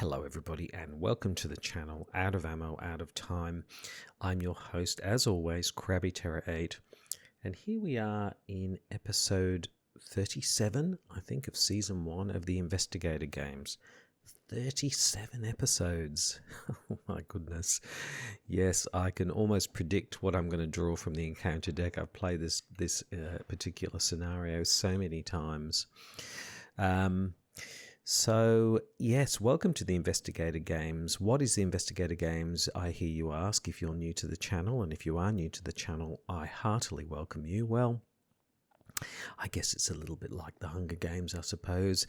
Hello everybody and welcome to the channel Out of Ammo, Out of Time. I'm your host as always, Krabby Terror 8, and here we are in episode 37, I think, of season 1 of the Investigator Games. 37 episodes. Oh my goodness. Yes, I can almost predict what I'm going to draw from the encounter deck. I've played this particular scenario so many times. So, yes, welcome to the Investigator Games. What is the Investigator Games, I hear you ask, if you're new to the channel? And if you are new to the channel, I heartily welcome you. Well, I guess it's a little bit like the Hunger Games, I suppose.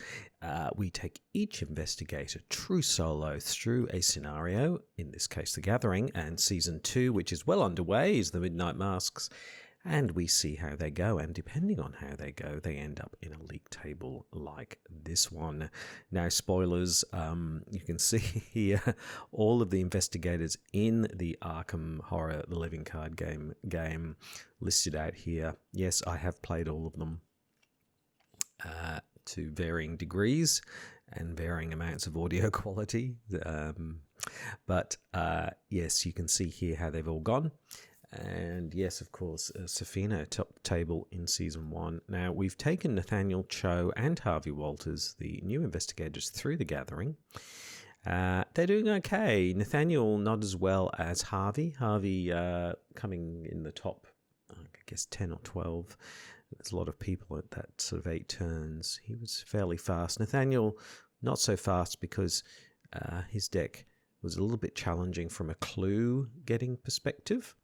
We take each investigator true solo through a scenario, in this case The Gathering, and Season 2, which is well underway, is the Midnight Masks. And we see how they go, and depending on how they go, they end up in a league table like this one. Now, spoilers, you can see here all of the investigators in the Arkham Horror, the Living Card game listed out here. Yes, I have played all of them to varying degrees and varying amounts of audio quality. But yes, you can see here how they've all gone. And yes, of course, Safina top table in Season 1. Now, we've taken Nathaniel Cho and Harvey Walters, the new investigators, through The Gathering. They're doing okay. Nathaniel not as well as Harvey. Harvey coming in the top, I guess, 10 or 12. There's a lot of people at that sort of 8 turns. He was fairly fast. Nathaniel, not so fast because his deck was a little bit challenging from a clue getting perspective.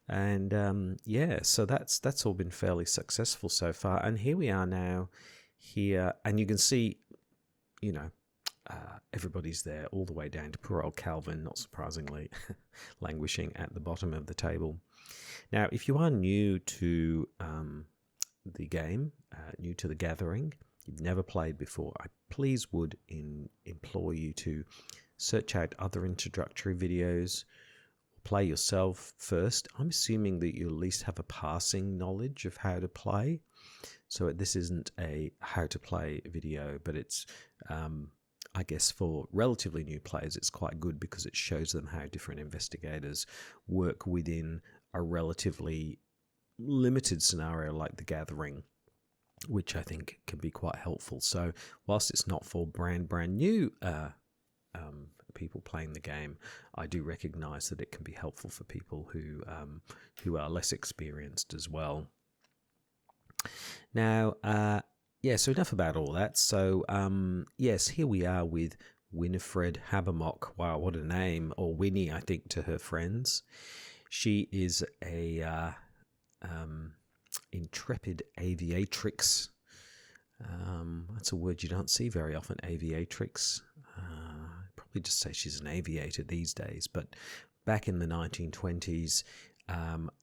And yeah, so that's all been fairly successful so far. And here we are now here, and you can see, you know, everybody's there all the way down to poor old Calvin, not surprisingly, languishing at the bottom of the table. Now, if you are new to the game, new to The Gathering, you've never played before, I please would implore you to search out other introductory videos. Play yourself first. I'm assuming that you at least have a passing knowledge of how to play. So this isn't a how to play video, but it's, I guess for relatively new players, it's quite good because it shows them how different investigators work within a relatively limited scenario like The Gathering, which I think can be quite helpful. So whilst it's not for brand new people playing the game, I do recognize that it can be helpful for people who are less experienced as well. Now, yeah, so enough about all that. So, yes, here we are with Winifred Habbamock. Wow, what a name. Or Wini, I think, to her friends. She is a intrepid aviatrix. That's a word you don't see very often, aviatrix. Probably just say she's an aviator these days, but back in the 1920s,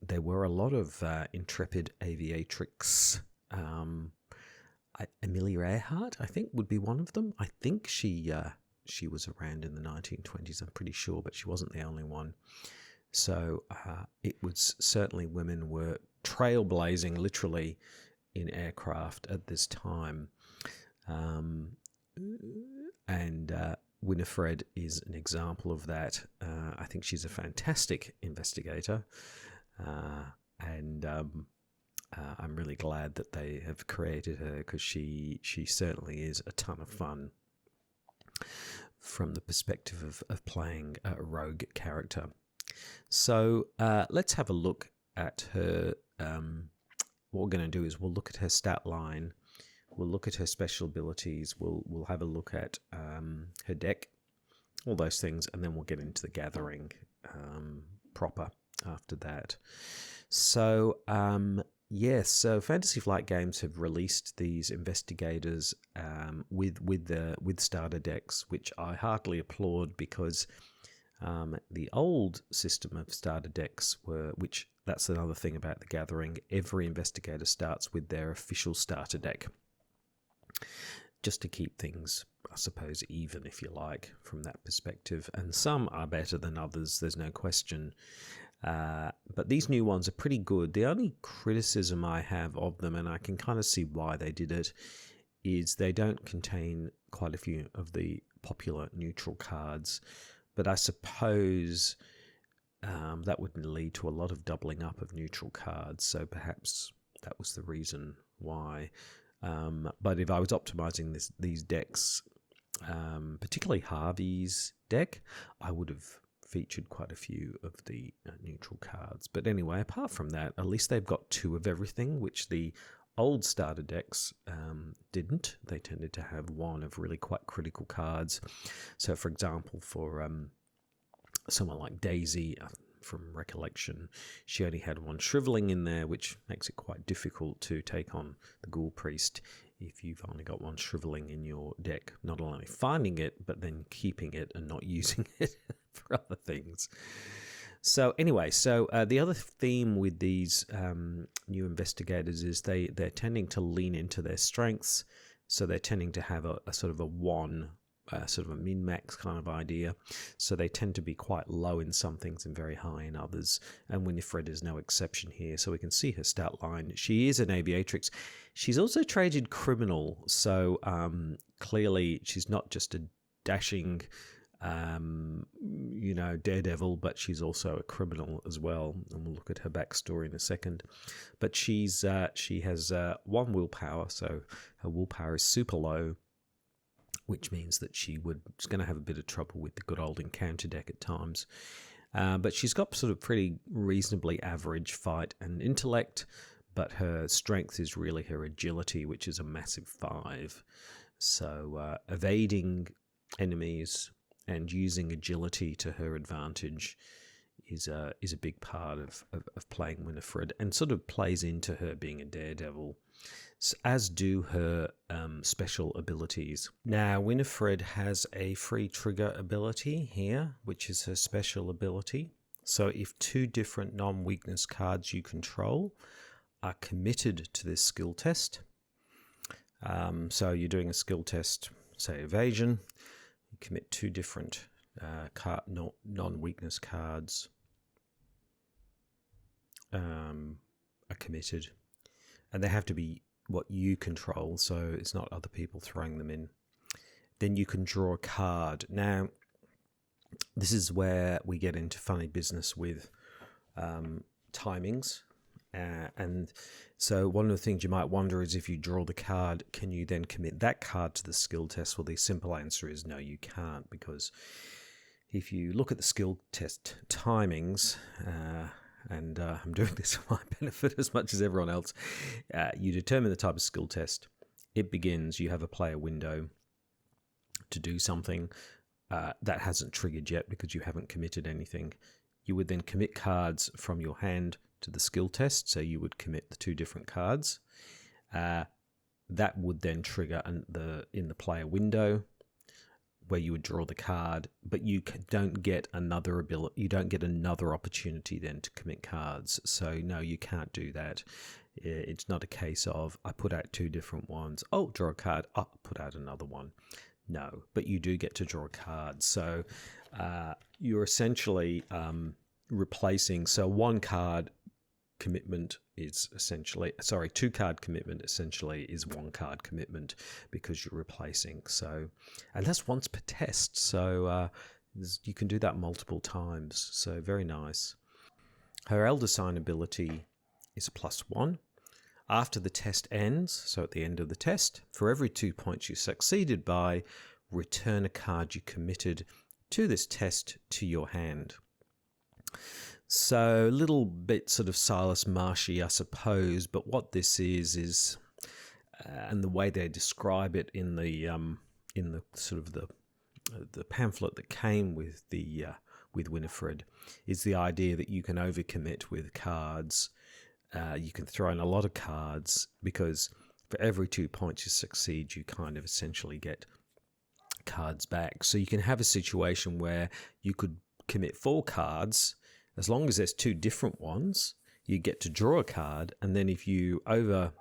there were a lot of intrepid aviatrix. Amelia Earhart, I think, would be one of them. I think she was around in the 1920s, I'm pretty sure, but she wasn't the only one. So it was certainly women were trailblazing, literally, in aircraft at this time. And Winifred is an example of that. I think she's a fantastic investigator, and I'm really glad that they have created her because she certainly is a ton of fun from the perspective of playing a rogue character. So let's have a look at her. What we're going to do is we'll look at her stat line. We'll look at her special abilities. We'll have a look at her deck, all those things, and then we'll get into The Gathering proper after that. So yes, so Fantasy Flight Games have released these investigators with starter decks, which I heartily applaud because the old system of starter decks which that's another thing about The Gathering. Every investigator starts with their official starter deck, just to keep things, I suppose, even, if you like, from that perspective. And some are better than others, there's no question. But these new ones are pretty good. The only criticism I have of them, and I can kind of see why they did it, is they don't contain quite a few of the popular neutral cards, but I suppose that would lead to a lot of doubling up of neutral cards, so perhaps that was the reason why. But if I was optimizing these decks, particularly Harvey's deck, I would have featured quite a few of the neutral cards. But anyway, apart from that, at least they've got 2 of everything, which the old starter decks didn't. They tended to have 1 of really quite critical cards. So, for example, for someone like Daisy, from recollection, she only had 1 shriveling in there, which makes it quite difficult to take on the Ghoul Priest if you've only got 1 shriveling in your deck. Not only finding it, but then keeping it and not using it for other things. So anyway, the other theme with these new investigators is they're tending to lean into their strengths. So they're tending to have a sort of a 1, sort of a min-max kind of idea. So they tend to be quite low in some things and very high in others. And Winifred is no exception here. So we can see her stat line. She is an aviatrix. She's also traded criminal. So clearly she's not just a dashing daredevil, but she's also a criminal as well, and we'll look at her backstory in a second. But she has 1 willpower, so her willpower is super low, which means that she's going to have a bit of trouble with the good old encounter deck at times. But she's got sort of pretty reasonably average fight and intellect, but her strength is really her agility, which is a massive 5. So evading enemies and using agility to her advantage is a big part of playing Winifred, and sort of plays into her being a daredevil, as do her special abilities. Now, Winifred has a free trigger ability here, which is her special ability. So if 2 different non-weakness cards you control are committed to this skill test, so you're doing a skill test, say evasion, you commit 2 different non-weakness cards are committed, and they have to be what you control, so it's not other people throwing them in. Then you can draw a card. Now, this is where we get into funny business with timings. And so one of the things you might wonder is, if you draw the card, can you then commit that card to the skill test? Well, the simple answer is no, you can't, because if you look at the skill test timings, and I'm doing this for my benefit as much as everyone else, you determine the type of skill test. It begins, you have a player window to do something that hasn't triggered yet because you haven't committed anything. You would then commit cards from your hand to the skill test, so you would commit the 2 different cards. That would then trigger in the player window, where you would draw the card, but you don't get another ability. You don't get another opportunity then to commit cards. So no, you can't do that. It's not a case of I put out 2 different ones. Oh, draw a card. Oh, put out another one. No, but you do get to draw a card. So you're essentially replacing. So 1 card commitment is essentially, 2 card commitment essentially is 1 card commitment, because you're replacing. So, and that's once per test. So you can do that multiple times. So very nice. Her Elder Sign ability is a +1. After the test ends, so at the end of the test, for every 2 points you succeeded by, return a card you committed to this test to your hand. So a little bit sort of Silas Marshy, I suppose, but what this is, and the way they describe it in the sort of the pamphlet that came with with Winifred, is the idea that you can overcommit with cards. You can throw in a lot of cards, because for every 2 points you succeed, you kind of essentially get cards back. So you can have a situation where you could commit 4 cards. As long as there's 2 different ones, you get to draw a card, and then if you over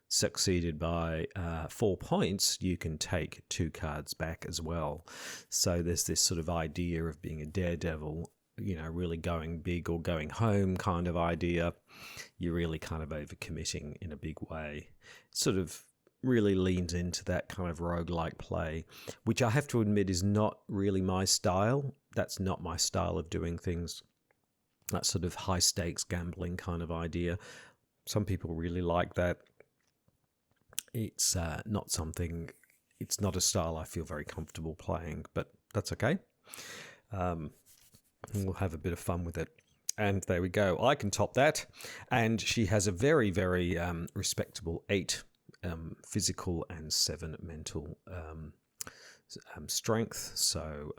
succeeded by 4 points, you can take 2 cards back as well. So there's this sort of idea of being a daredevil, really going big or going home kind of idea. You're really kind of overcommitting in a big way. Sort of really leans into that kind of roguelike play, which I have to admit is not really my style. That's not my style of doing things. That sort of high stakes gambling kind of idea. Some people really like that. It's not something, it's not a style I feel very comfortable playing, but that's okay. We'll have a bit of fun with it. And there we go. I can top that. And she has a very, very respectable 8 physical and 7 mental strength. So,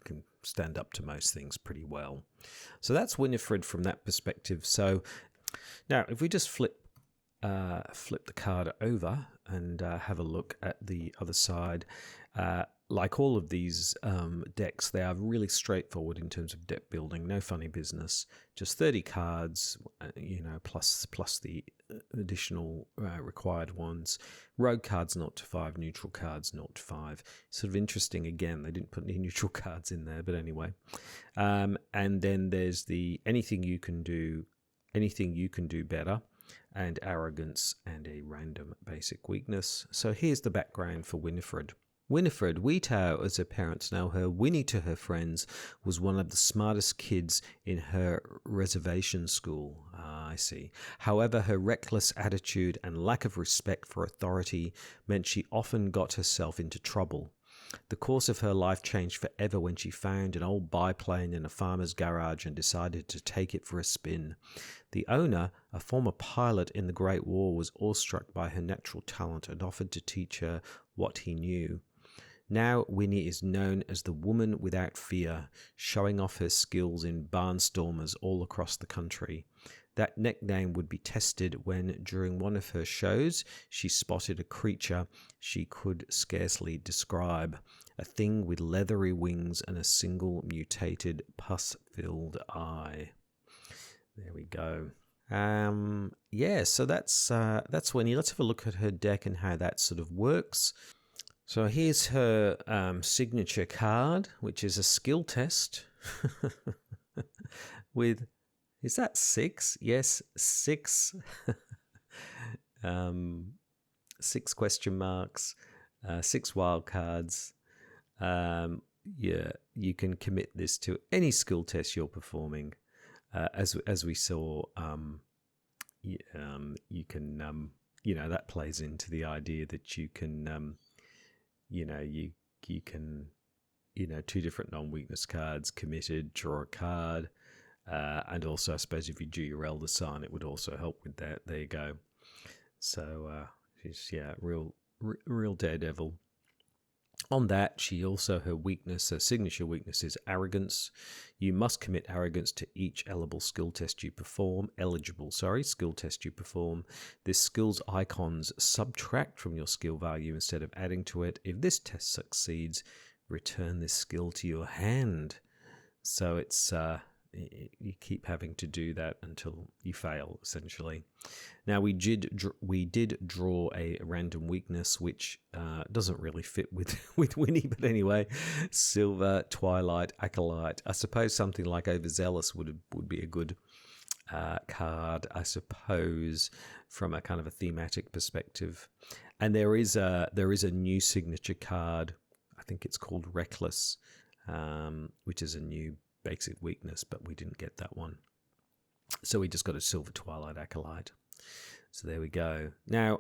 can stand up to most things pretty well. So that's Winifred from that perspective. So now if we just flip the card over and have a look at the other side, like all of these decks, they are really straightforward in terms of deck building. No funny business. Just 30 cards, plus the additional required ones. Rogue cards 0 to 5, neutral cards 0 to 5. Sort of interesting. Again, they didn't put any neutral cards in there, but anyway. And then there's the anything you can do better, and arrogance, and a random basic weakness. So here's the background for Winifred. Winifred, Weetow as her parents know her, Winnie to her friends, was one of the smartest kids in her reservation school. I see. However, her reckless attitude and lack of respect for authority meant she often got herself into trouble. The course of her life changed forever when she found an old biplane in a farmer's garage and decided to take it for a spin. The owner, a former pilot in the Great War, was awestruck by her natural talent and offered to teach her what he knew. Now Winnie is known as the Woman Without Fear, showing off her skills in barnstormers all across the country. That nickname would be tested when, during one of her shows, she spotted a creature she could scarcely describe, a thing with leathery wings and a single mutated pus-filled eye. There we go. So that's Winnie. Let's have a look at her deck and how that sort of works. So here's her signature card, which is a skill test with, is that 6? Yes, 6. 6 question marks, 6 wild cards. You can commit this to any skill test you're performing. As we saw, you can, that plays into the idea that you can, you can, 2 different non-weakness cards, committed, draw a card, and also I suppose if you do your Elder Sign, it would also help with that. There you go. So she's real daredevil. On that, her signature weakness is arrogance. You must commit arrogance to each eligible skill test you perform. This skill's icons subtract from your skill value instead of adding to it. If this test succeeds, return this skill to your hand. So it's you keep having to do that until you fail, essentially. Now we did draw a random weakness, which doesn't really fit with Winnie, but anyway, Silver, Twilight, Acolyte. I suppose something like Overzealous would be a good card, I suppose, from a kind of a thematic perspective. And there is a new signature card. I think it's called Reckless, which is a new basic weakness, but we didn't get that one. So we just got a Silver, Twilight, Acolyte. So there we go. Now,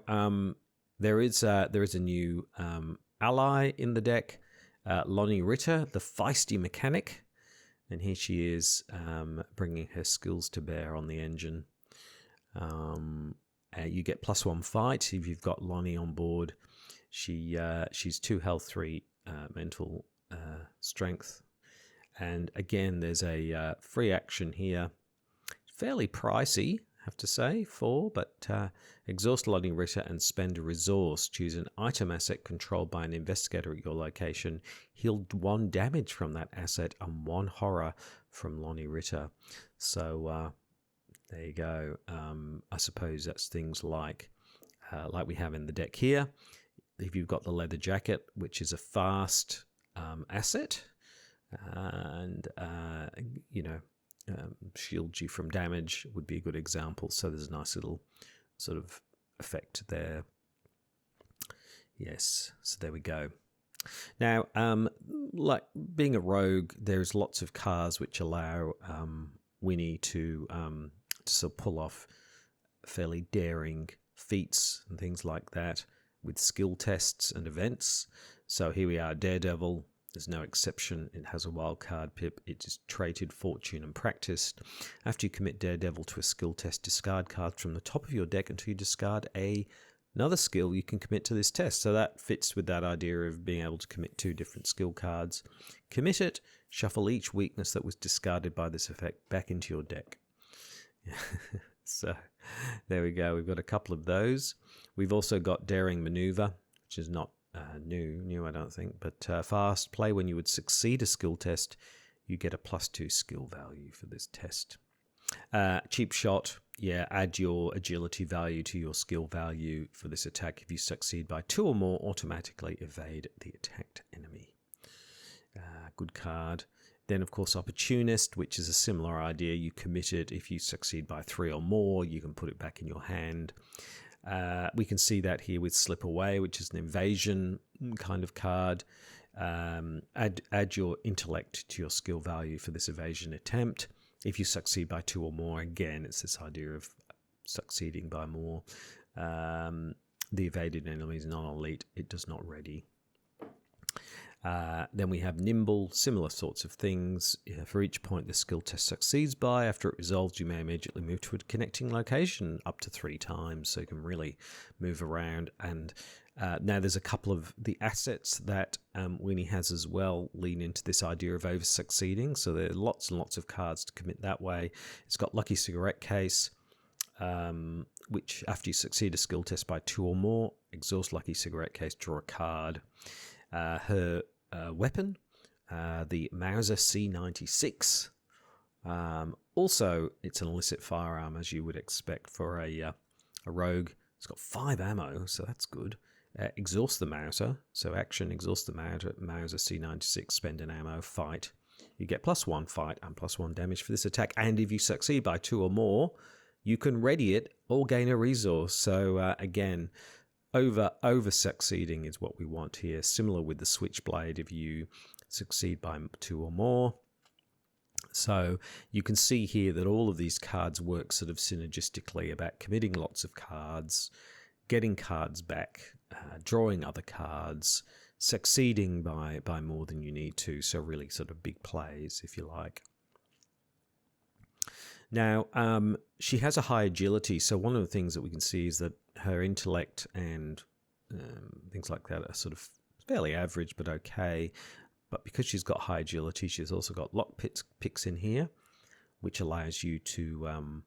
there is a new ally in the deck, Lonnie Ritter, the feisty mechanic. And here she is bringing her skills to bear on the engine. You get +1 fight if you've got Lonnie on board. She's 2 health, 3 mental strength. And again, there's a free action here. Fairly pricey, I have to say, but exhaust Lonnie Ritter and spend a resource. Choose an item asset controlled by an investigator at your location. Heal 1 damage from that asset and 1 horror from Lonnie Ritter. So there you go. I suppose that's things like we have in the deck here. If you've got the leather jacket, which is a fast asset, and shields you from damage would be a good example. So there's a nice little sort of effect there. Yes, so there we go. Now, like being a rogue, there's lots of cards which allow Wini to sort of pull off fairly daring feats and things like that with skill tests and events. So here we are, Daredevil. There's no exception. It has a wild card pip. It is traded, fortune, and practiced. After you commit Daredevil to a skill test, discard cards from the top of your deck until you discard another skill you can commit to this test. So that fits with that idea of being able to commit 2 different skill cards. Commit it, shuffle each weakness that was discarded by this effect back into your deck. So there we go. We've got a couple of those. We've also got Daring Maneuver, which is not new I don't think, but fast. Play when you would succeed a skill test. You get a +2 skill value for this test. Cheap Shot. Yeah, add your agility value to your skill value for this attack. If you succeed by 2 or more, automatically evade the attacked enemy. Good card. Then, of course, Opportunist, which is a similar idea. You commit it. If you succeed by 3 or more, you can put it back in your hand. We can see that here with Slip Away, which is an evasion kind of card. Add your intellect to your skill value for this evasion attempt. If you succeed by 2 or more, again, it's this idea of succeeding by more. The evaded enemy is non-elite. It does not ready. Then we have Nimble, similar sorts of things. For each point the skill test succeeds by, after it resolves, you may immediately move to a connecting location up to 3 times, so you can really move around. And now there's a couple of the assets that Wini has as well lean into this idea of over-succeeding, so there are lots and lots of cards to commit that way. It's got Lucky Cigarette Case, which after you succeed a skill test by 2 or more, exhaust Lucky Cigarette Case, draw a card. Her weapon, the Mauser C96. Also, it's an illicit firearm, as you would expect for a rogue. It's got 5 ammo, so that's good. Exhaust the Mauser, so action, exhaust the Mauser C96, spend an ammo, fight. You get +1 fight and +1 damage for this attack, and if you succeed by 2 or more, you can ready it or gain a resource. So again, over succeeding is what we want here. Similar with the Switchblade, if you succeed by 2 or more. So you can see here that all of these cards work sort of synergistically about committing lots of cards, getting cards back, drawing other cards, succeeding by more than you need to. So really sort of big plays, if you like. Now, she has a high agility, so one of the things that we can see is that her intellect and things like that are sort of fairly average, but okay. But because she's got high agility, she's also got lock picks in here, which allows you to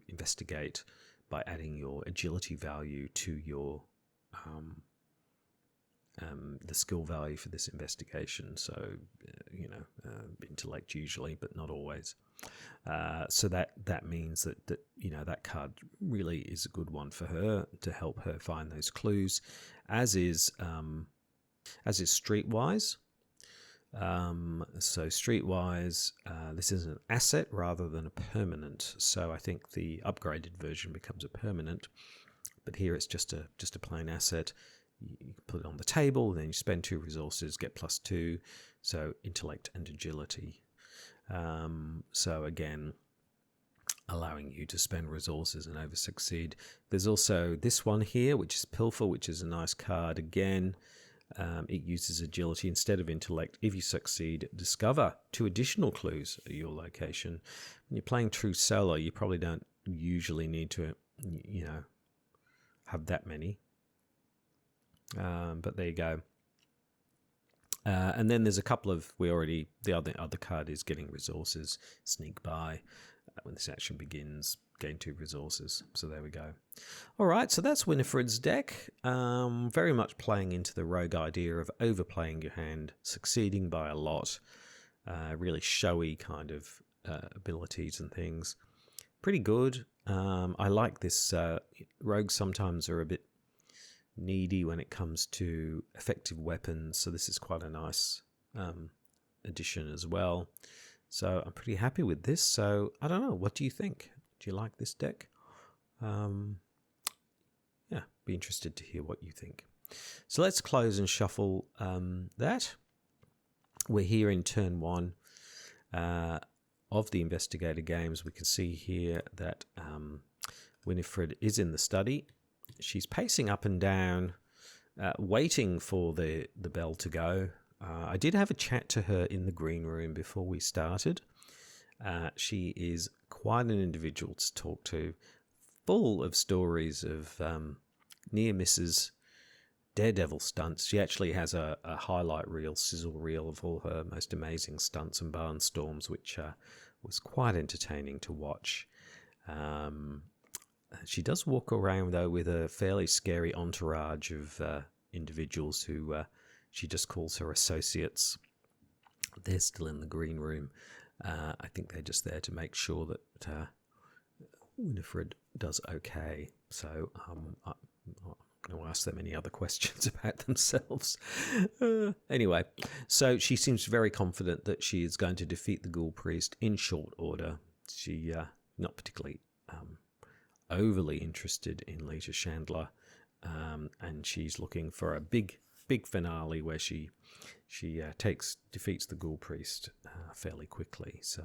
investigate by adding your agility value to your the skill value for this investigation. So, intellect usually, but not always. So that means that that card really is a good one for her to help her find those clues, as is Streetwise. So Streetwise, this is an asset rather than a permanent. So I think the upgraded version becomes a permanent, but here it's just a plain asset. You put it on the table, then you spend 2 resources, get +2. So intellect and agility. So again, allowing you to spend resources and over succeed. There's also this one here, which is Pilfer, which is a nice card. Again, it uses agility instead of intellect. If you succeed, discover 2 additional clues at your location. When you're playing true solo, you probably don't usually need to, have that many. But there you go. And then there's a couple of, the other card is getting resources, sneak by. When this action begins, gain 2 resources. So there we go. All right, so that's Winifred's deck. Very much playing into the rogue idea of overplaying your hand, succeeding by a lot. Really showy kind of abilities and things. Pretty good. I like this. Rogues sometimes are a bit needy when it comes to effective weapons, so this is quite a nice addition as well. So I'm pretty happy with this. So I don't know, what do you think? Do you like this deck? be interested to hear what you think. So let's close and shuffle that. We're here in turn 1 of the Investigator Games. We can see here that Winifred is in the study. She's pacing up and down, waiting for the bell to go. I did have a chat to her in the green room before we started. She is quite an individual to talk to, full of stories of near misses, daredevil stunts. She actually has a highlight reel, sizzle reel of all her most amazing stunts and barnstorms, which was quite entertaining to watch. She does walk around, though, with a fairly scary entourage of individuals who she just calls her associates. They're still in the green room. I think they're just there to make sure that Winifred does okay. So I'm not going to ask them any other questions about themselves. Anyway, so she seems very confident that she is going to defeat the Ghoul Priest in short order. She not particularly overly interested in Lita Chandler, and she's looking for a big finale where she defeats the Ghoul Priest fairly quickly. So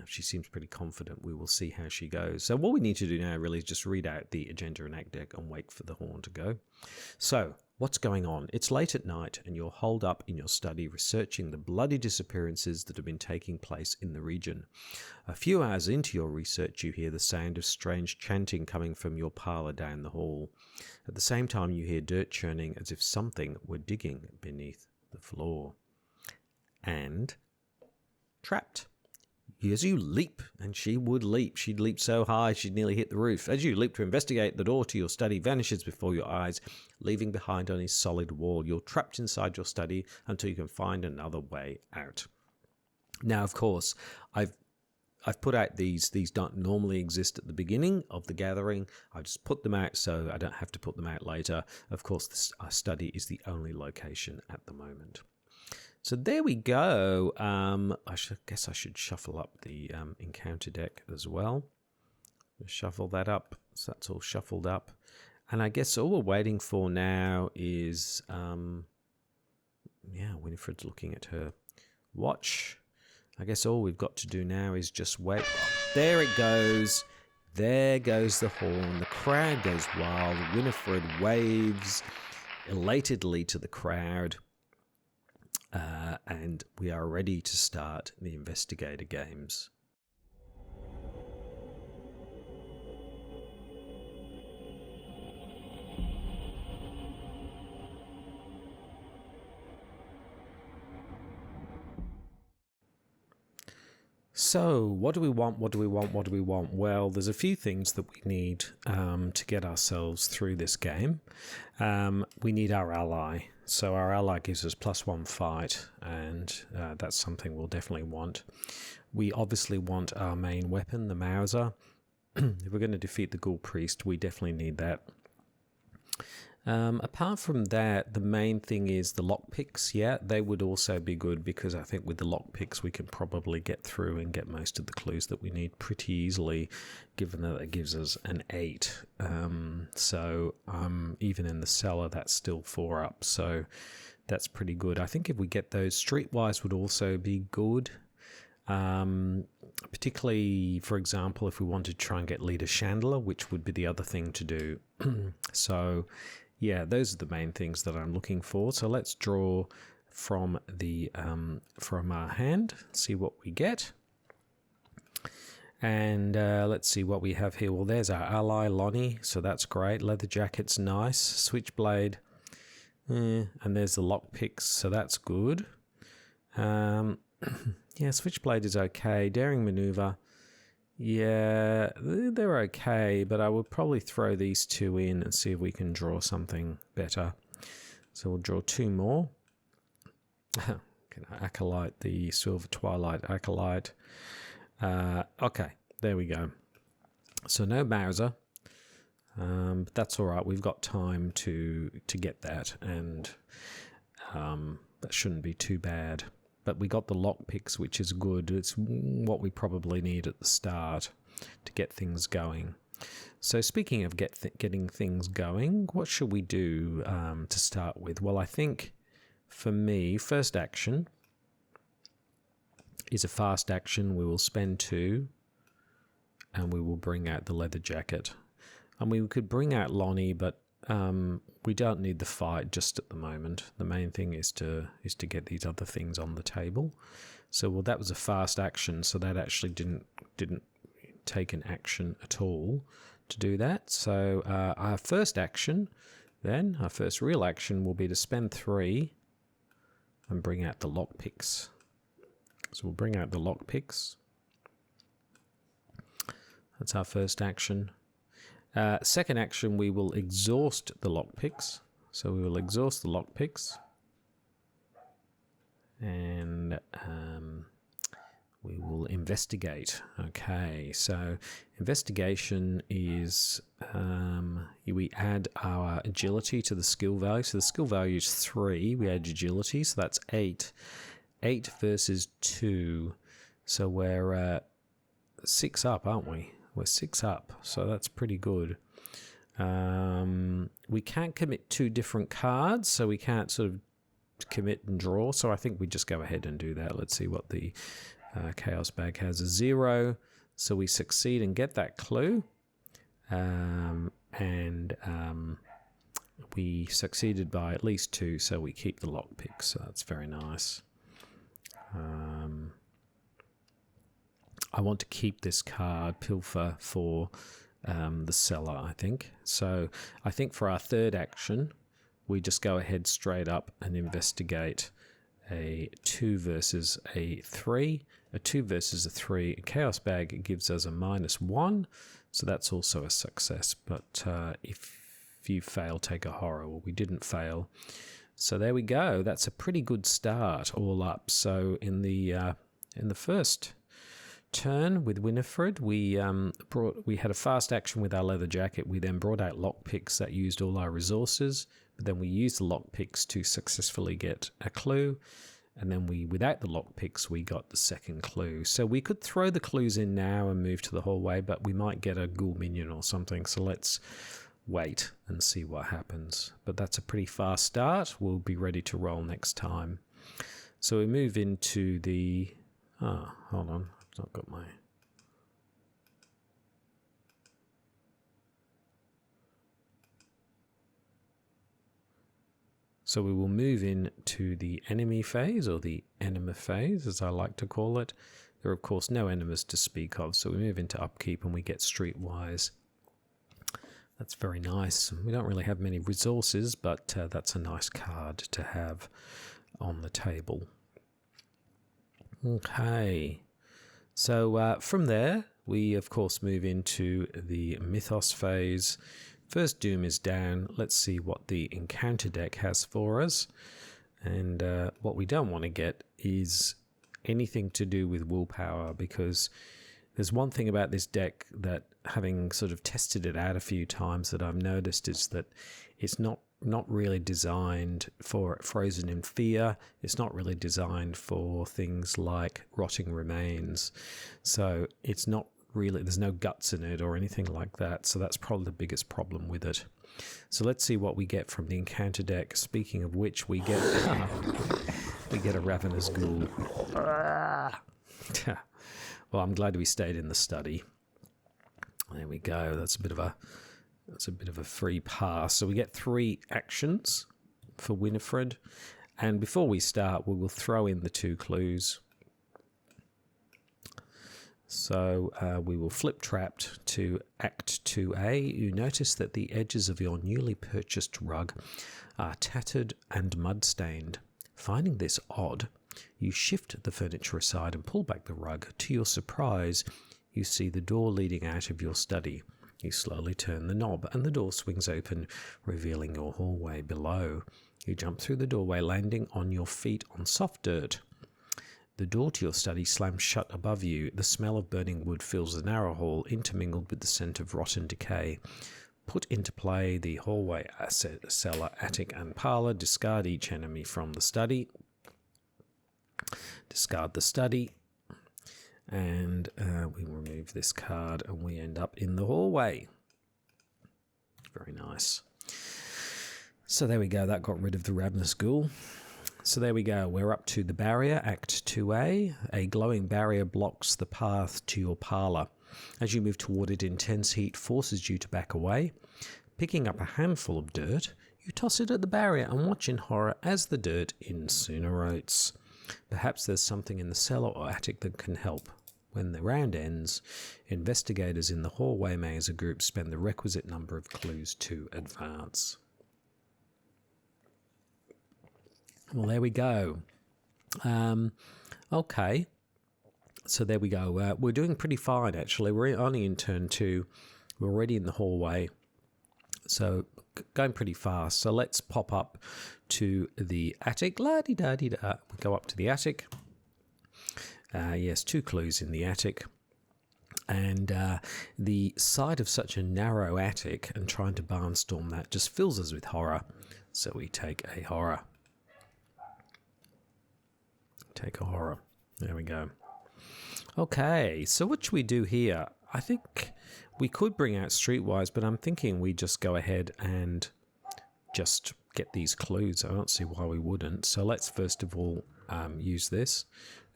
she seems pretty confident. We will see how she goes. So what we need to do now really is just read out the agenda and act deck and wait for the horn to go. So what's going on? It's late at night and you're holed up in your study researching the bloody disappearances that have been taking place in the region. A few hours into your research, you hear the sound of strange chanting coming from your parlour down the hall. At the same time, you hear dirt churning as if something were digging beneath the floor. And trapped. As you leap, and she would leap. She'd leap so high she'd nearly hit the roof. As you leap to investigate, the door to your study vanishes before your eyes, leaving behind only solid wall. You're trapped inside your study until you can find another way out. Now, of course, I've put out these don't normally exist at the beginning of the gathering. I just put them out so I don't have to put them out later. Of course, our study is the only location at the moment. So there we go. Guess I should shuffle up the encounter deck as well. Shuffle that up. So that's all shuffled up. And I guess all we're waiting for now is, Winifred's looking at her watch. I guess all we've got to do now is just wait. There it goes. There goes the horn. The crowd goes wild. Winifred waves elatedly to the crowd. And we are ready to start the Investigator Games. So, what do we want? Well, there's a few things that we need to get ourselves through this game. We need our ally. So our ally gives us +1 fight, and that's something we'll definitely want. We obviously want our main weapon, the Mauser. If we're going to defeat the Ghoul Priest, we definitely need that. Apart from that, the main thing is the lockpicks. Yeah, they would also be good because I think with the lockpicks we can probably get through and get most of the clues that we need pretty easily, given that it gives us an 8. So even in the cellar, that's still 4 up. So that's pretty good. I think if we get those, streetwise would also be good. Particularly, for example, if we wanted to try and get Lita Chandler, which would be the other thing to do. So yeah, those are the main things that I'm looking for. So let's draw from our hand, see what we get. And let's see what we have here. Well, there's our ally, Lonnie, so that's great. Leather jacket's nice. Switchblade, and there's the lockpicks, so that's good. Yeah, Switchblade is okay. Daring Maneuver, yeah, they're okay, but I would probably throw these 2 in and see if we can draw something better. So we'll draw 2 more. Acolyte, the Silver Twilight Acolyte. Okay, there we go. So no Mauser, but that's all right. We've got time to get that, and that shouldn't be too bad. But we got the lockpicks, which is good. It's what we probably need at the start to get things going. So speaking of getting things going, what should we do to start with? Well, I think for me, first action is a fast action. We will spend 2 and we will bring out the leather jacket. And we could bring out Lonnie, but we don't need the fight just at the moment. The main thing is to get these other things on the table. So well, that was a fast action, so that actually didn't take an action at all to do that. So our first action, then our first real action, will be to spend 3 and bring out the lockpicks. So we'll bring out the lockpicks. That's our first action. Second action, we will exhaust the lockpicks. So we will exhaust the lockpicks. And we will investigate. Okay, so investigation is we add our agility to the skill value. So the skill value is 3. We add agility, so that's 8. 8 versus 2. So we're 6 up, aren't we? We're 6 up, so that's pretty good. We can't commit 2 different cards, so we can't sort of commit and draw. So I think we just go ahead and do that. Let's see what the Chaos Bag has. A 0, so we succeed and get that clue. We succeeded by at least 2, so we keep the lockpick. So that's very nice. I want to keep this card, Pilfer, for the seller, I think. So I think for our third action, we just go ahead straight up and investigate a 2 versus a 3. A 2 versus a 3. A Chaos Bag gives us a -1, so that's also a success. But if you fail, take a horror. Well, we didn't fail. So there we go. That's a pretty good start all up. So in the first turn with Winifred, we had a fast action with our leather jacket. We then brought out lockpicks that used all our resources, but then we used the lockpicks to successfully get a clue, and then without the lockpicks, we got the second clue. So we could throw the clues in now and move to the hallway, but we might get a ghoul minion or something. So let's wait and see what happens. But that's a pretty fast start. We'll be ready to roll next time. So we move into the... Oh, hold on. I've not got my... So we will move into the enemy phase, or the enema phase, as I like to call it. There are, of course, no enemas to speak of, so we move into upkeep and we get streetwise. That's very nice. We don't really have many resources, but that's a nice card to have on the table. Okay, so from there, we, of course, move into the Mythos phase. First Doom is down. Let's see what the encounter deck has for us. And what we don't want to get is anything to do with willpower, because there's one thing about this deck that, having sort of tested it out a few times, that I've noticed is that it's not really designed for Frozen in Fear. It's not really designed for things like Rotting Remains. So it's not really, there's no guts in it or anything like that. So that's probably the biggest problem with it. So let's see what we get from the encounter deck. Speaking of which, we get a Ravenous Ghoul. Well, I'm glad we stayed in the study. There we go. That's a bit of a free pass. So we get 3 actions for Winifred. And before we start, we will throw in the 2 clues. So we will flip trapped to Act 2A. You notice that the edges of your newly purchased rug are tattered and mud-stained. Finding this odd, you shift the furniture aside and pull back the rug. To your surprise, you see the door leading out of your study. You slowly turn the knob and the door swings open, revealing your hallway below. You jump through the doorway, landing on your feet on soft dirt. The door to your study slams shut above you. The smell of burning wood fills the narrow hall, intermingled with the scent of rotten decay. Put into play the hallway, cellar, attic, and parlour. Discard each enemy from the study. Discard the study. And we remove this card and we end up in the hallway. Very nice. So there we go. That got rid of the Ravenous Ghoul. So there we go. We're up to the barrier, Act 2A. A glowing barrier blocks the path to your parlour. As you move toward it, intense heat forces you to back away. Picking up a handful of dirt, you toss it at the barrier and watch in horror as the dirt incinerates. Perhaps there's something in the cellar or attic that can help. When the round ends, investigators in the hallway may as a group spend the requisite number of clues to advance. Well, there we go. Okay. So there we go. We're doing pretty fine, actually. We're only in turn 2. We're already in the hallway. So going pretty fast. So let's pop up to the attic. La-di-da-di-da. We go up to the attic. Yes, 2 clues in the attic. And the sight of such a narrow attic and trying to barnstorm that just fills us with horror. So we take a horror. Take a horror. There we go. Okay, so what should we do here? I think we could bring out Streetwise, but I'm thinking we just go ahead and just get these clues. I don't see why we wouldn't. So let's first of all use this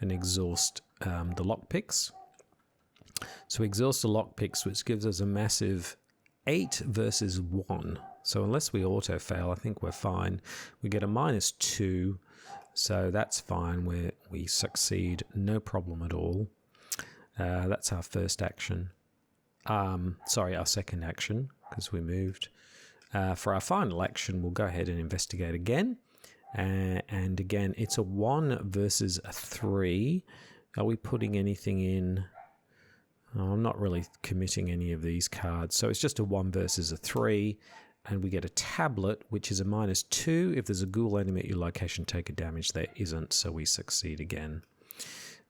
and exhaust the lockpicks. So exhaust the lockpicks, which gives us a massive 8 versus 1. So unless we auto fail, I think we're fine. We get a -2, so that's fine. We succeed, no problem at all. That's our first action. Sorry, our second action, because we moved. For our final action, we'll go ahead and investigate again. And again, it's a 1 versus a 3. Are we putting anything in? Oh, I'm not really committing any of these cards. So it's just a 1 versus a 3. And we get a tablet, which is a -2. If there's a ghoul enemy at your location, take a damage. There isn't, so we succeed again.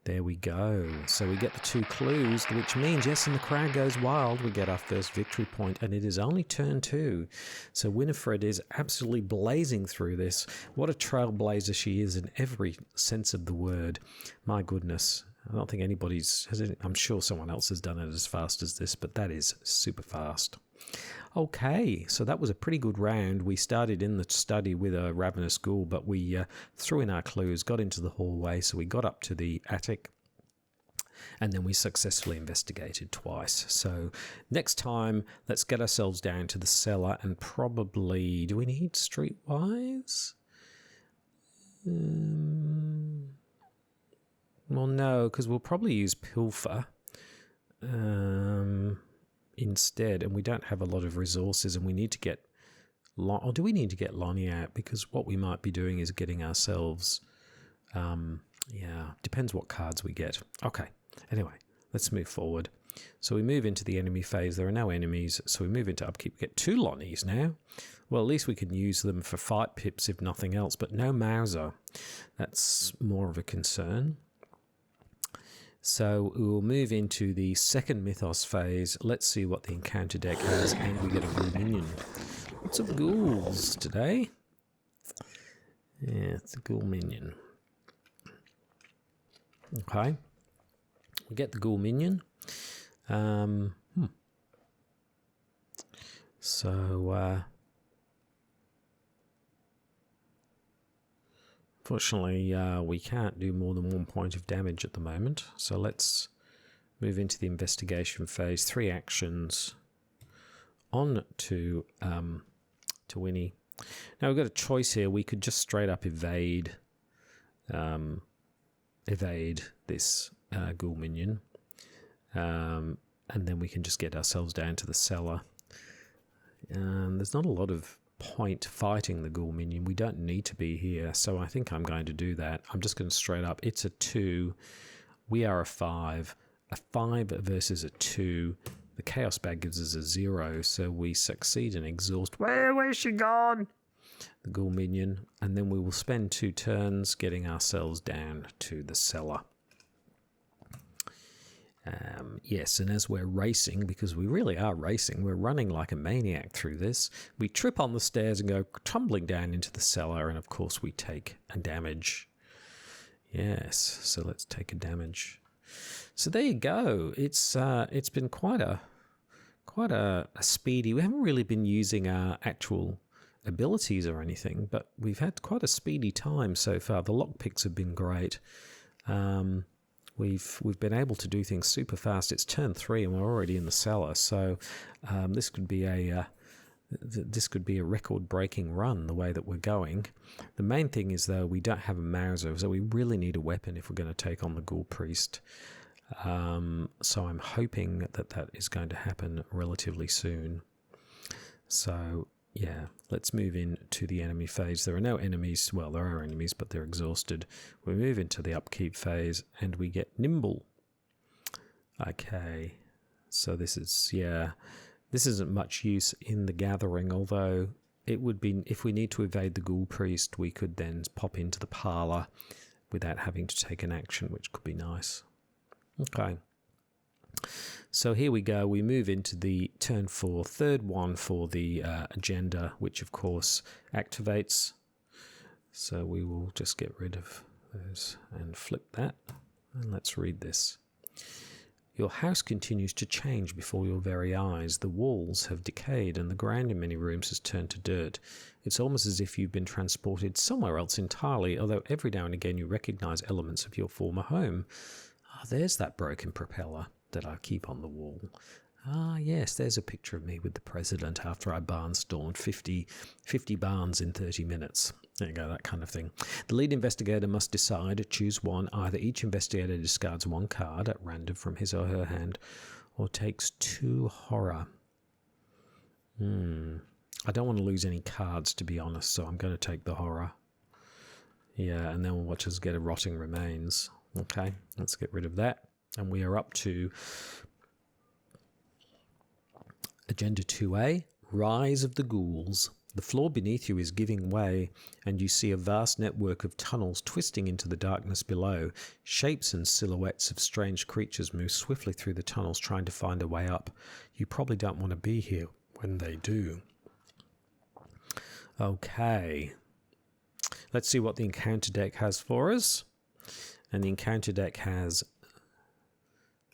There we go. So we get the 2 clues, which means, yes, and the crowd goes wild. We get our first victory point, and it is only turn 2. So Winifred is absolutely blazing through this. What a trailblazer she is in every sense of the word. My goodness. I don't think anybody's... I'm sure someone else has done it as fast as this, but that is super fast. Okay, so that was a pretty good round. We started in the study with a Ravenous Ghoul, but we threw in our clues, got into the hallway, so we got up to the attic, and then we successfully investigated twice. So next time, let's get ourselves down to the cellar and probably... Do we need Streetwise? Well, no, because we'll probably use Pilfer. Instead, and we don't have a lot of resources, and we need to get or do we need to get Lonnie out? Because what we might be doing is getting ourselves yeah, depends what cards we get. Okay, anyway, let's move forward. So we move into the enemy phase. There are no enemies, so we move into upkeep. We get 2 Lonnies now. Well, at least we can use them for fight pips if nothing else, but no Mauser. That's more of a concern. So we will move into the second Mythos phase. Let's see what the encounter deck has, and we get a ghoul minion. Lots of ghouls today. Yeah, it's a ghoul minion. Okay. We get the ghoul minion. Fortunately, we can't do more than 1 point of damage at the moment. So let's move into the investigation phase. 3 actions on to Wini. Now we've got a choice here. We could just straight up evade this ghoul minion, and then we can just get ourselves down to the cellar. There's not a lot of point fighting the ghoul minion. We don't need to be here, so I think I'm going to do that. I'm just going to straight up. It's a 2. We are a 5. A 5 versus a 2. The chaos bag gives us a 0, so we succeed and exhaust. Where's she gone? The ghoul minion, and then we will spend 2 turns getting ourselves down to the cellar. Yes, and as we're racing, because we really are racing, we're running like a maniac through this, we trip on the stairs and go tumbling down into the cellar, and of course we take a damage. Yes, so let's take a damage. So there you go. It's been quite a speedy. We haven't really been using our actual abilities or anything, but we've had quite a speedy time so far. The lockpicks have been great. We've been able to do things super fast. It's turn 3 and we're already in the cellar, so this could be a record-breaking run the way that we're going. The main thing is, though, we don't have a Mauser, so we really need a weapon if we're going to take on the Ghoul Priest. So I'm hoping that is going to happen relatively soon. So yeah, let's move into the enemy phase. There are no enemies. Well, there are enemies, but they're exhausted. We move into the upkeep phase and we get nimble. Okay, so this isn't much use in the gathering, although it would be, if we need to evade the Ghoul Priest, we could then pop into the parlour without having to take an action, which could be nice. Okay, so here we go. We move into the turn 4, third one for the agenda, which of course activates. So we will just get rid of those and flip that. And let's read this. Your house continues to change before your very eyes. The walls have decayed and the ground in many rooms has turned to dirt. It's almost as if you've been transported somewhere else entirely, although every now and again you recognize elements of your former home. There's that broken propeller that I keep on the wall. Ah, yes, there's a picture of me with the president after I barnstormed 50 barns in 30 minutes. There you go, that kind of thing. The lead investigator must decide, choose one. Either each investigator discards one card at random from his or her hand, or takes 2 horror. I don't want to lose any cards, to be honest, so I'm going to take the horror. Yeah, and then we'll watch us get a rotting remains. Okay, let's get rid of that. And we are up to Agenda 2A, Rise of the Ghouls. The floor beneath you is giving way, and you see a vast network of tunnels twisting into the darkness below. Shapes and silhouettes of strange creatures move swiftly through the tunnels, trying to find a way up. You probably don't want to be here when they do. Okay. Let's see what the encounter deck has for us. And the encounter deck has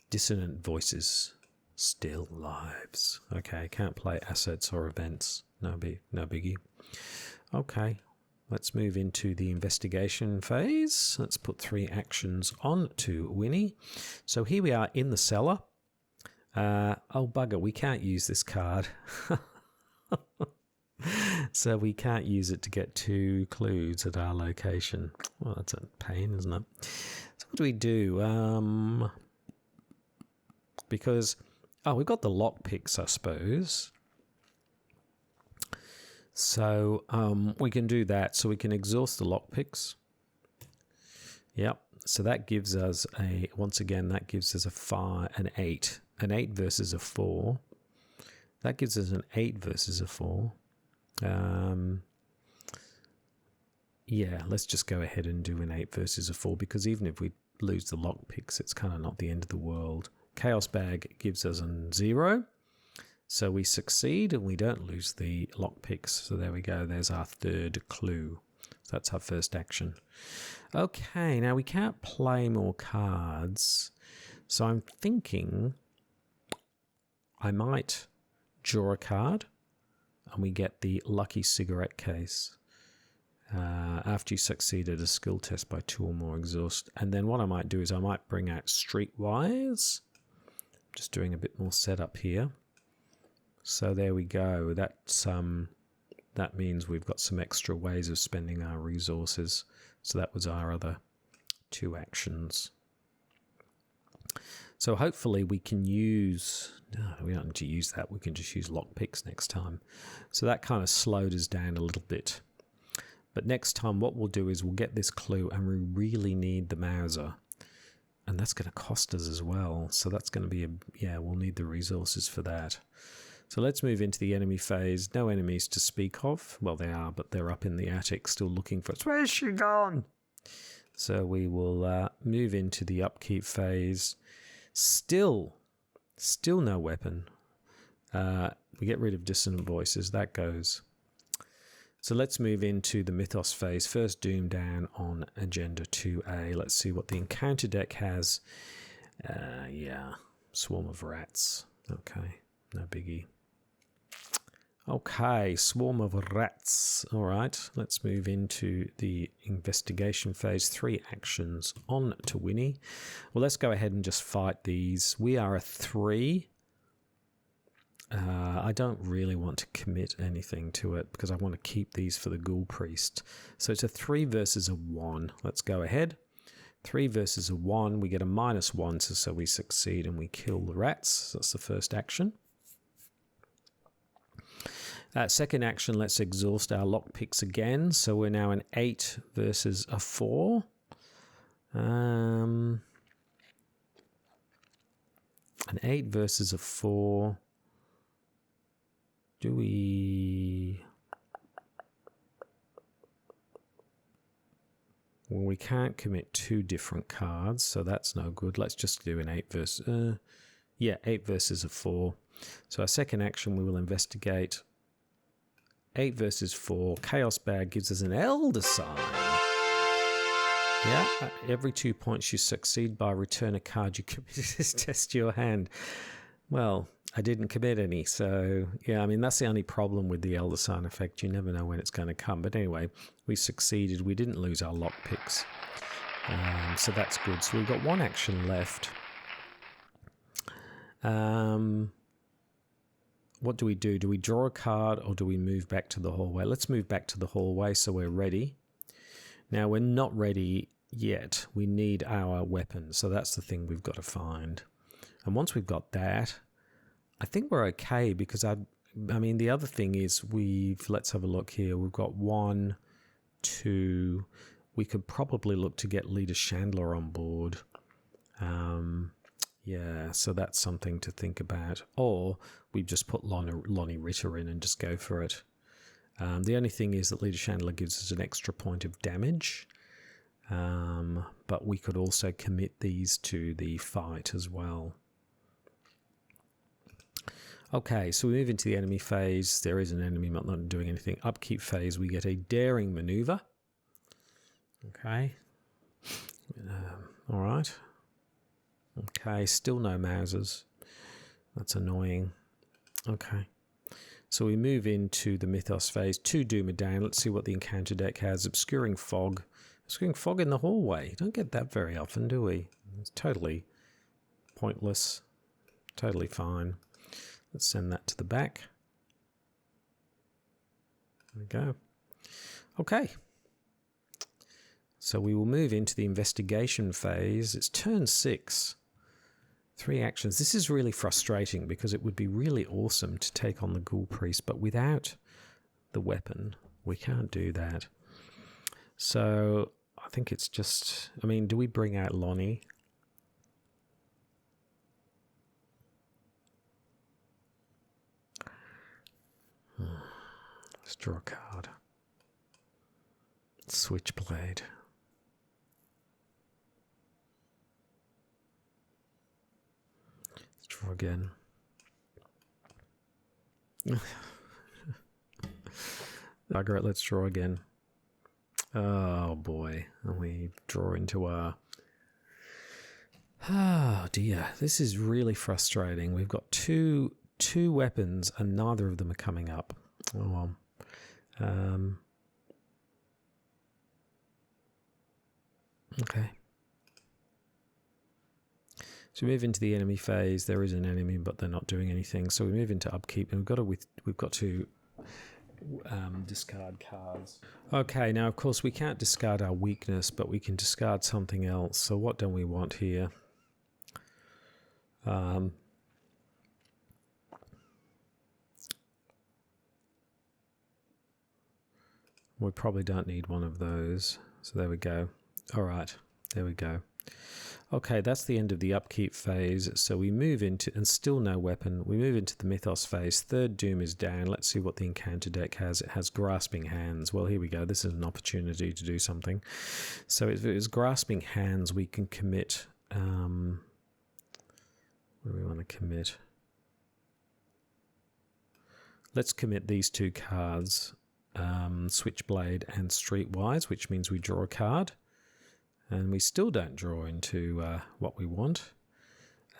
Dissonant Voices, Still Lives. Okay, can't play assets or events. No biggie. Okay, let's move into the investigation phase. Let's put 3 actions on to Wini. So here we are in the cellar. Oh bugger, we can't use this card. So we can't use it to get 2 clues at our location. Well, that's a pain, isn't it? So what do we do? Because, we've got the lockpicks, I suppose. So we can do that. So we can exhaust the lockpicks. Yep. So that gives us once again, that gives us an 8. An 8 versus a 4. That gives us an 8 versus a 4. Yeah, let's just go ahead and do an 8 versus a 4, because even if we lose the lockpicks, it's kind of not the end of the world. Chaos Bag gives us a 0, so we succeed and we don't lose the lockpicks. So there we go, there's our 3rd clue. So that's our first action. Okay, now we can't play more cards, so I'm thinking I might draw a card and we get the lucky cigarette case. After you succeeded a skill test by 2 or more exhaust. And then what I might do is I might bring out Streetwise. Just doing a bit more setup here. So there we go. That means we've got some extra ways of spending our resources. So that was our other 2 actions. So hopefully we can use... No, we don't need to use that. We can just use lockpicks next time. So that kind of slowed us down a little bit. But next time what we'll do is we'll get this clue and we really need the Mauser. And that's going to cost us as well. So that's going to be we'll need the resources for that. So let's move into the enemy phase. No enemies to speak of. Well, they are, but they're up in the attic still looking for us. Where's she gone? So we will move into the upkeep phase. Still no weapon. We get rid of Dissonant Voices. That goes. So let's move into the Mythos phase. First Doom down on Agenda 2A. Let's see what the encounter deck has. Yeah, swarm of rats. Okay, no biggie. Okay, swarm of rats. All right, let's move into the investigation phase. 3 actions on to Wini. Well, let's go ahead and just fight these. We are a 3. I don't really want to commit anything to it because I want to keep these for the Ghoul Priest. So it's a 3 versus a 1. Let's go ahead. 3 versus a 1. We get a -1, so we succeed and we kill the rats. That's the first action. Second action, let's exhaust our lockpicks again. So we're now an 8 versus a 4. An 8 versus a 4. Do we... Well, we can't commit 2 different cards, so that's no good. Let's just do an 8 versus... 8 versus a 4. So our second action, we will investigate. 8 versus 4. Chaos Bag gives us an Elder Sign. Yeah, every 2 points you succeed by return a card you committed as test your hand. Well, I didn't commit any, so yeah, I mean, that's the only problem with the Elder Sign effect. You never know when it's going to come. But anyway, we succeeded. We didn't lose our lockpicks. So that's good. So we've got 1 action left. What do we do? Do we draw a card or do we move back to the hallway? Let's move back to the hallway so we're ready. Now, we're not ready yet. We need our weapon. So that's the thing we've got to find. And once we've got that, I think we're okay because I mean, the other thing is let's have a look here. We've got 1, 2. We could probably look to get Leader Chandler on board. Yeah, so that's something to think about. Or we just put Lonnie Ritter in and just go for it. The only thing is that Leader Chandler gives us an extra point of damage. But we could also commit these to the fight as well. Okay, so we move into the enemy phase. There is an enemy not doing anything. Upkeep phase, we get a daring maneuver. Okay. All right. Okay, still no Mausers. That's annoying. Okay. So we move into the Mythos phase. 2 Doom a down. Let's see what the encounter deck has. Obscuring Fog. Obscuring Fog in the hallway. Don't get that very often, do we? It's totally pointless. Totally fine. Let's send that to the back. There we go. Okay. So we will move into the investigation phase. It's turn 6. 3 actions. This is really frustrating because it would be really awesome to take on the Ghoul Priest, but without the weapon, we can't do that. So I think it's just... I mean, do we bring out Lonnie? Let's draw a card. Switchblade. Let's draw again. Margaret, let's draw again. Oh boy. And we draw into our... Oh dear. This is really frustrating. We've got two weapons and neither of them are coming up. Oh well. Okay. So we move into the enemy phase. There is an enemy, but they're not doing anything. So we move into upkeep, and we've got to discard cards. Okay, now of course we can't discard our weakness, but we can discard something else. So what don't we want here? We probably don't need one of those. So there we go. All right, there we go. Okay, that's the end of the upkeep phase. So we move into, and still no weapon, we move into the Mythos phase. 3rd Doom is down. Let's see what the encounter deck has. It has Grasping Hands. Well, here we go. This is an opportunity to do something. So if it was Grasping Hands, we can commit... what do we want to commit? Let's commit these 2 cards. Switchblade and Streetwise, which means we draw a card, and we still don't draw into what we want.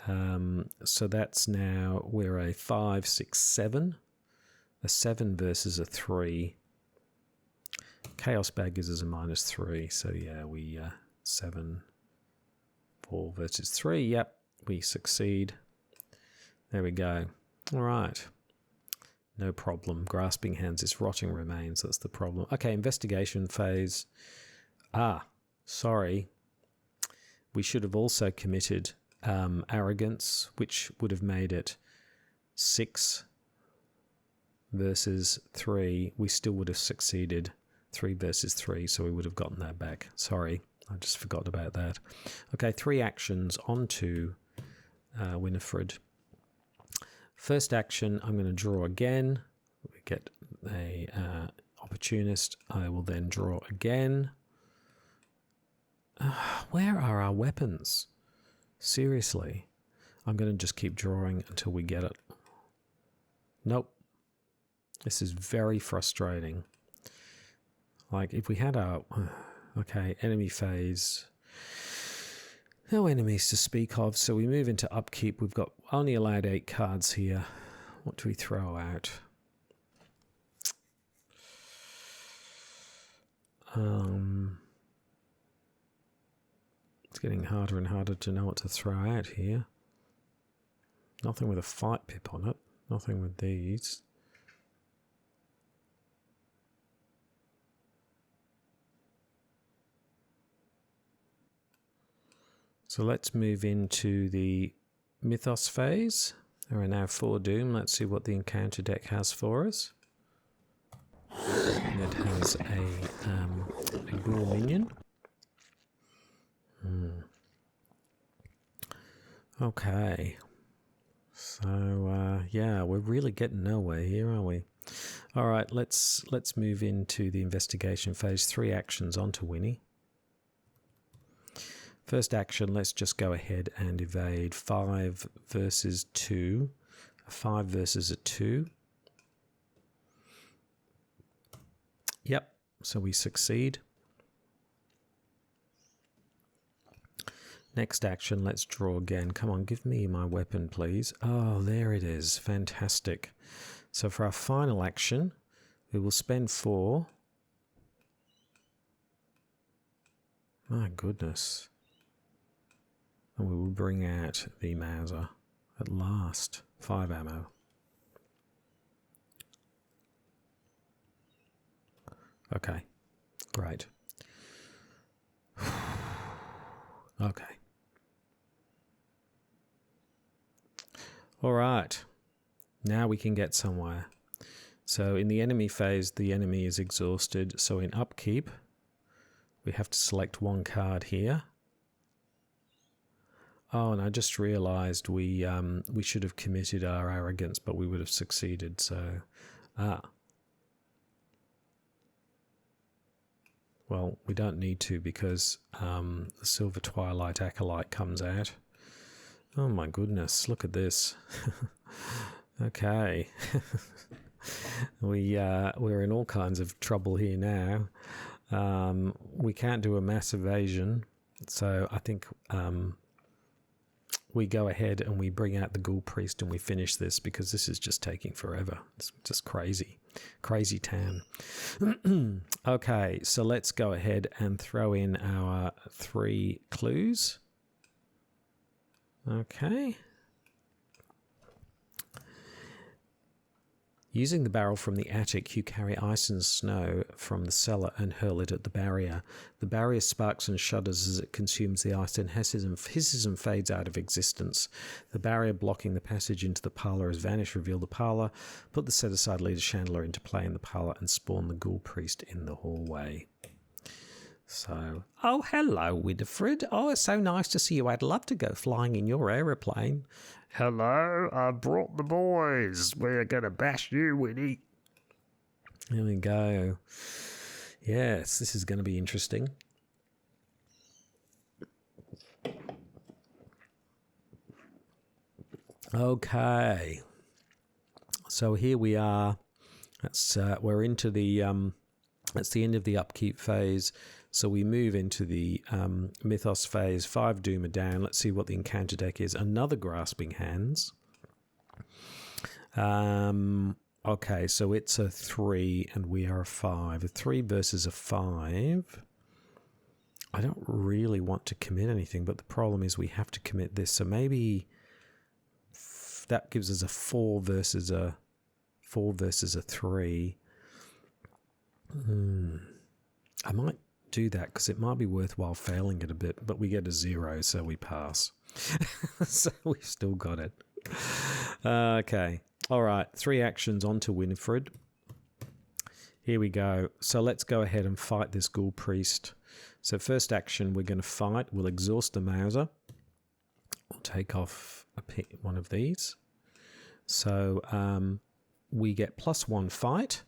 So that's now, we're a 5, 6, 7. A 7 versus a 3. Chaos Bag gives us a -3. So yeah, we 7, 4 versus 3. Yep, we succeed. There we go. All right. No problem. Grasping Hands is rotting remains. That's the problem. Okay, investigation phase. Sorry. We should have also committed arrogance, which would have made it 6 versus 3. We still would have succeeded 3 versus 3, so we would have gotten that back. Sorry, I just forgot about that. Okay, 3 actions onto Winifred. First action, I'm going to draw again. We get a Opportunist. I will then draw again. Where are our weapons? Seriously. I'm going to just keep drawing until we get it. Nope. This is very frustrating. Like, if we had our... Okay, enemy phase. No enemies to speak of, so we move into upkeep. We've got only allowed 8 cards here. What do we throw out? It's getting harder and harder to know what to throw out here. Nothing with a fight pip on it. Nothing with these. So let's move into the Mythos Phase. There are now 4 Doom. Let's see what the encounter deck has for us. It has a Ghoul minion. Okay. So, yeah, we're really getting nowhere here, aren't we? All right, let's move into the investigation phase. 3 actions onto Wini. First action, let's just go ahead and evade 5 versus 2. A 5 versus a 2. Yep, so we succeed. Next action, let's draw again. Come on, give me my weapon, please. Oh, there it is. Fantastic. So for our final action, we will spend 4. My goodness. And we will bring out the Mauser at last. 5 ammo. Okay, great. Okay. All right. Now we can get somewhere. So in the enemy phase, the enemy is exhausted. So in upkeep, we have to select 1 card here. Oh, and I just realized we should have committed our arrogance, but we would have succeeded. So, well, we don't need to because the Silver Twilight Acolyte comes out. Oh my goodness, look at this. Okay. We're in all kinds of trouble here now. We can't do a mass evasion, so I think we go ahead and we bring out the Ghoul Priest and we finish this because this is just taking forever. It's just crazy. Crazy town. Okay, so let's go ahead and throw in our 3 clues. Okay. Using the barrel from the attic, you carry ice and snow from the cellar and hurl it at the barrier. The barrier sparks and shudders as it consumes the ice, and hisses and fades out of existence. The barrier blocking the passage into the parlour has vanished. Reveal the parlour. Put the set-aside leader chandelier into play in the parlour and spawn the Ghoul Priest in the hallway. So, oh, hello, Winifred. Oh, it's so nice to see you. I'd love to go flying in your aeroplane. Hello, I brought the boys. We're going to bash you, Winnie. There we go. Yes, this is going to be interesting. Okay. So here we are. We're into the That's the end of the upkeep phase. So we move into the Mythos phase. 5 Doom are down. Let's see what the encounter deck is. Another Grasping Hands. Okay, so it's a 3 and we are a 5. A 3 versus a 5. I don't really want to commit anything, but the problem is we have to commit this. So maybe that gives us a 4 versus a 3. I might do that because it might be worthwhile failing it a bit, but we get a 0, so we pass. So we've still got it. Okay. All right. 3 actions onto Winifred. Here we go. So let's go ahead and fight this Ghoul Priest. So first action, we're going to fight. We'll exhaust the Mauser. We'll take off one of these. So we get +1 fight.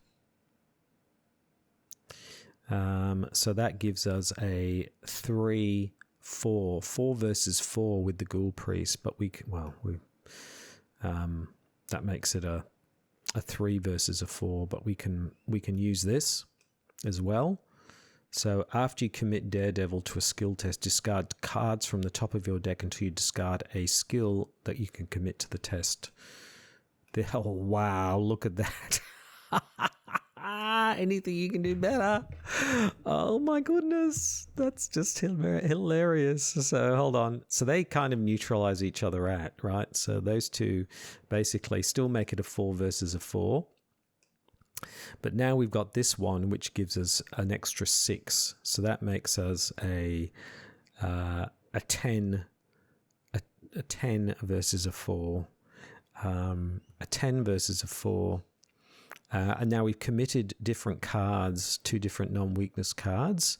So that gives us a 3, 4 versus 4 with the Ghoul Priest, but that makes it a 3 versus a 4, but we can use this as well. So after you commit Daredevil to a skill test, discard cards from the top of your deck until you discard a skill that you can commit to the test. Oh wow, look at that. Anything you can do better. Oh my goodness. That's just hilarious. So hold on. So they kind of neutralize each other out, right? So those two basically still make it a 4 versus a 4. But now we've got this one, which gives us an extra 6. So that makes us a 10 versus a 4. A 10 versus a 4. And now we've committed different cards, 2 different non-weakness cards,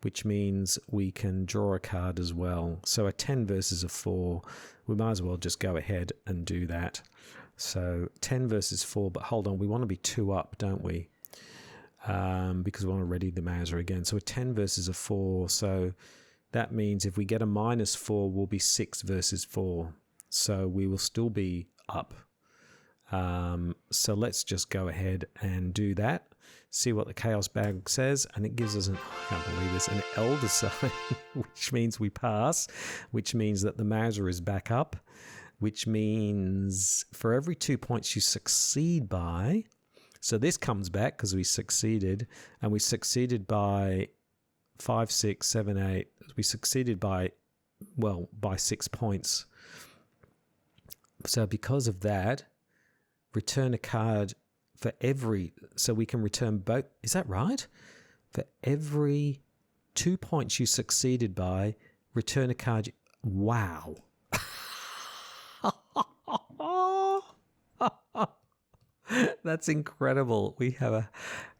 which means we can draw a card as well. So a 10 versus a 4, we might as well just go ahead and do that. So 10 versus 4, but hold on, we want to be 2 up, don't we? Because we want to ready the Mauser again. So a 10 versus a 4, so that means if we get a -4, we'll be 6 versus 4. So we will still be up. So let's just go ahead and do that. See what the Chaos Bag says, and it gives us I can't believe this, an Elder Sign, which means we pass, which means that the Mauser is back up, which means for every 2 points you succeed by, so this comes back because we succeeded, and we succeeded by 5, 6, 7, 8. We succeeded by 6 points. So because of that, return a card for every, so we can return both, is that right? For every 2 points you succeeded by, return a card. Wow. That's incredible. We have a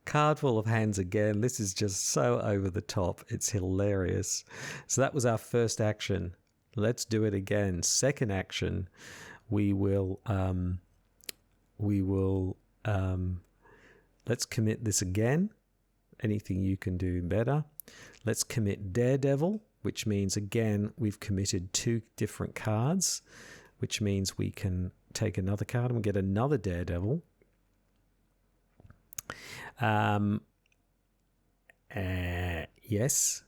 card full of hands again. This is just so over the top. It's hilarious. So that was our first action. Let's do it again. Second action, we will let's commit this again. Anything you can do better. Let's commit Daredevil, which means again we've committed 2 different cards, which means we can take another card and we get another Daredevil. Yes.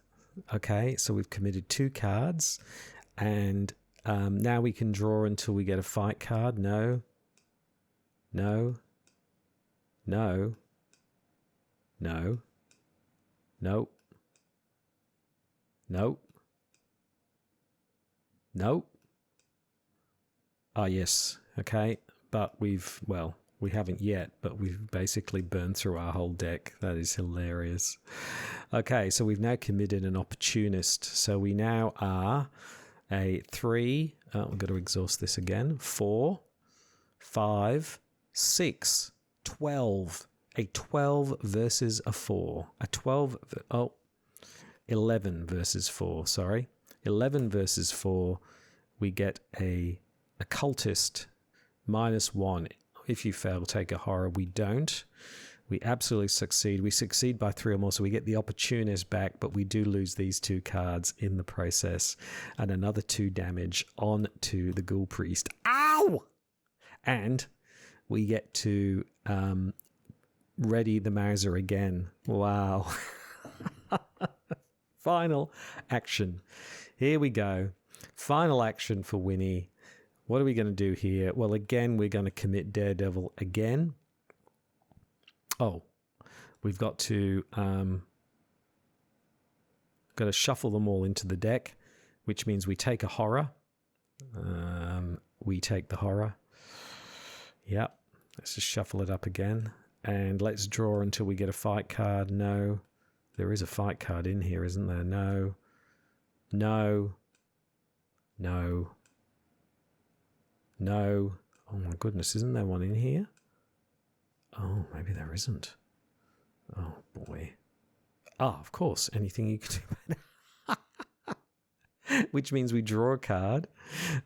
Okay, so we've committed 2 cards, and now we can draw until we get a fight card. No. Nope. Ah, yes. Okay. But we haven't yet, but we've basically burned through our whole deck. That is hilarious. Okay, so we've now committed an Opportunist. So we now are a 3. We've got to exhaust this again. 4, 5, 6, 12. A 12 versus a 4. 11 versus 4, sorry. 11 versus 4, we get a Occultist -1. If you fail, take a horror. We don't. We absolutely succeed. We succeed by 3 or more, so we get the Opportunist back, but we do lose these 2 cards in the process. And another 2 damage on to the Ghoul Priest. Ow! And we get to ready the Mauser again. Wow. Final action. Here we go. Final action for Wini. What are we going to do here? Well, again, we're going to commit Daredevil again. Oh, we've got to shuffle them all into the deck, which means we take a horror. We take the horror. Yep. Let's just shuffle it up again. And let's draw until we get a fight card. No. There is a fight card in here, isn't there? No. No. No. No. Oh my goodness, isn't there one in here? Oh, maybe there isn't. Oh boy. Ah, of course, anything you can do. Which means we draw a card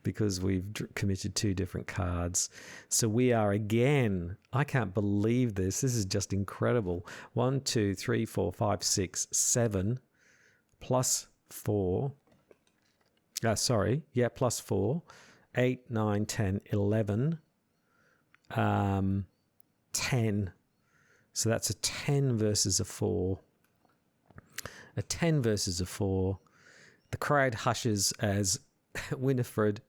because we've committed 2 different cards. So we are again, I can't believe this. This is just incredible. 1, 2, 3, 4, 5, 6, 7 plus 4. Plus 4. 8, 9, 10, 11. 10. So that's a 10 versus a 4. A 10 versus a 4. The crowd hushes as Winifred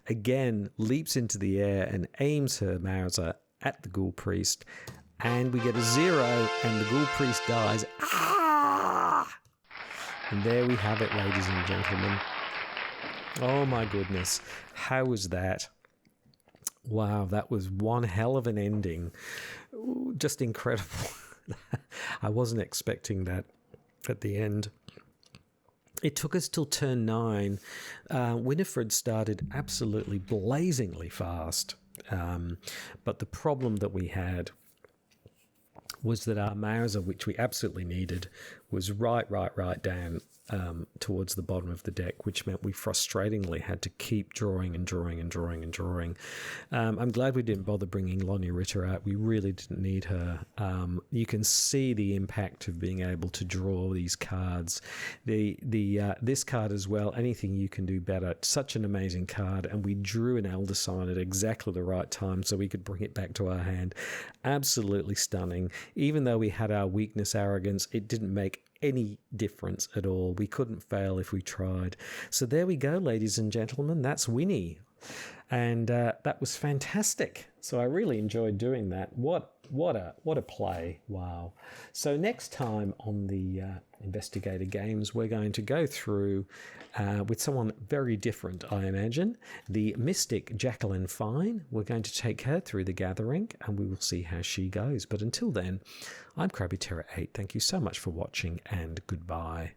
again leaps into the air and aims her Mauser at the Ghoul Priest. And we get a 0 and the Ghoul Priest dies. Ah! And there we have it, ladies and gentlemen. Oh my goodness. How was that? Wow, that was one hell of an ending. Ooh, just incredible. I wasn't expecting that at the end. It took us till turn 9. Winifred started absolutely blazingly fast. But the problem that we had was that our Mauser, which we absolutely needed, was right down towards the bottom of the deck, which meant we frustratingly had to keep drawing and drawing and drawing and drawing. I'm glad we didn't bother bringing Lonnie Ritter out. We really didn't need her. You can see the impact of being able to draw these cards. This card as well, anything you can do better. Such an amazing card, and we drew an Elder Sign at exactly the right time so we could bring it back to our hand. Absolutely stunning. Even though we had our weakness, arrogance, it didn't make any difference at all. We couldn't fail if we tried. So there we go, ladies and gentlemen. That's Wini. And that was fantastic. So I really enjoyed doing that. What a play. Wow. So next time on the Investigator Games, we're going to go through with someone very different, I imagine, the mystic Jacqueline Fine. We're going to take her through the gathering and we will see how she goes. But until then, I'm Krabby Terror 8. Thank you so much for watching and goodbye.